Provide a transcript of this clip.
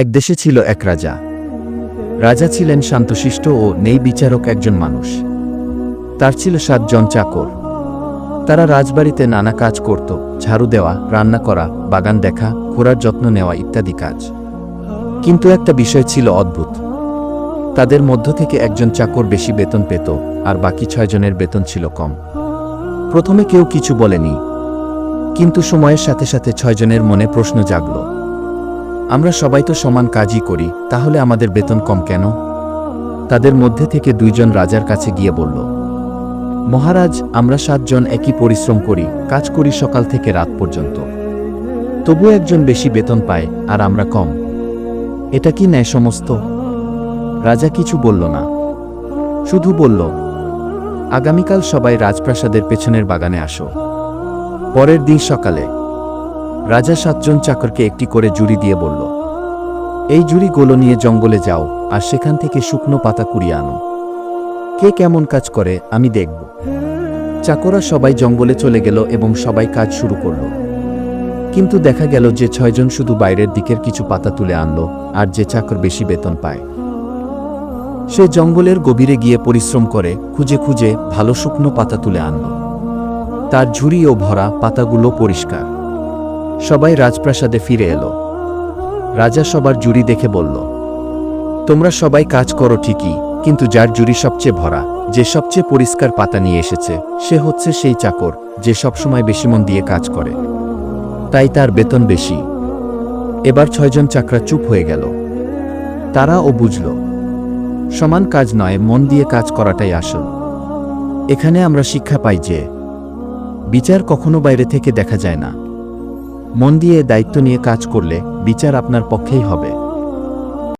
এক দেশে ছিল এক রাজা। রাজা ছিলেন শান্তশিষ্ট ও ন্যায় বিচারক একজন মানুষ। তার ছিল 7 জন চাকর। তারা রাজবাড়িতে নানা কাজ করত, ঝাড়ু দেওয়া, রান্না করা, বাগান দেখা, ঘোড়ার যত্ন নেওয়া ইত্যাদি কাজ। কিন্তু একটা বিষয় ছিল অদ্ভুত। তাদের মধ্য থেকে একজন চাকর বেশি বেতন পেত, আর বাকি 6 জনের বেতন ছিল কম। প্রথমে কেউ কিছু বলেনি, কিন্তু সময়ের সাথে সাথে 6 জনের মনে প্রশ্ন জাগল, আমরা সবাই তো সমান কাজই করি, তাহলে আমাদের বেতন কম কেন? তাদের মধ্যে থেকে 2 জন রাজার কাছে গিয়ে বলল, মহারাজ, আমরা 7 জন একই পরিশ্রম করি, কাজ করি সকাল থেকে রাত পর্যন্ত, তবু একজন বেশি বেতন পায় আর আমরা কম। এটা কি ন্যায় সমস্ত? রাজা কিছু বলল না, শুধু বলল, আগামীকাল সবাই রাজপ্রাসাদের পেছনের বাগানে আসো। পরের দিন সকালে রাজা 7 জন চাকরকে একটি করে জুড়ি দিয়ে বলল, এই জুড়িগুলো নিয়ে জঙ্গলে যাও আর সেখান থেকে শুকনো পাতা কুড়িয়ে আনো। কে কেমন কাজ করে আমি দেখব। চাকররা সবাই জঙ্গলে চলে গেল এবং সবাই কাজ শুরু করল। কিন্তু দেখা গেল যে 6 জন শুধু বাইরের দিকের কিছু পাতা তুলে আনলো, আর যে চাকর বেশি বেতন পায় সে জঙ্গলের গভীরে গিয়ে পরিশ্রম করে খুঁজে খুঁজে ভালো শুকনো পাতা তুলে আনল। তার ঝুড়িও ভরা, পাতাগুলো পরিষ্কার। সবাই রাজপ্রাসাদে ফিরে এলো। রাজা সবার জুড়ি দেখে বলল, তোমরা সবাই কাজ করো ঠিকই, কিন্তু যার জুড়ি সবচেয়ে ভরা, যে সবচেয়ে পরিষ্কার পাতা নিয়ে এসেছে, সে হচ্ছে সেই চাকর যে সবসময় বেশি মন দিয়ে কাজ করে, তাই তার বেতন বেশি। এবার 6 জন চাকরা চুপ হয়ে গেল। তারাও বুঝল, সমান কাজ নয়, মন দিয়ে কাজ করাটাই আসল। এখানে আমরা শিক্ষা পাই যে বিচার কখনো বাইরে থেকে দেখা যায় না। মন দিয়ে দায়িত্ব নিয়ে কাজ করলে বিচার আপনার পক্ষেই হবে।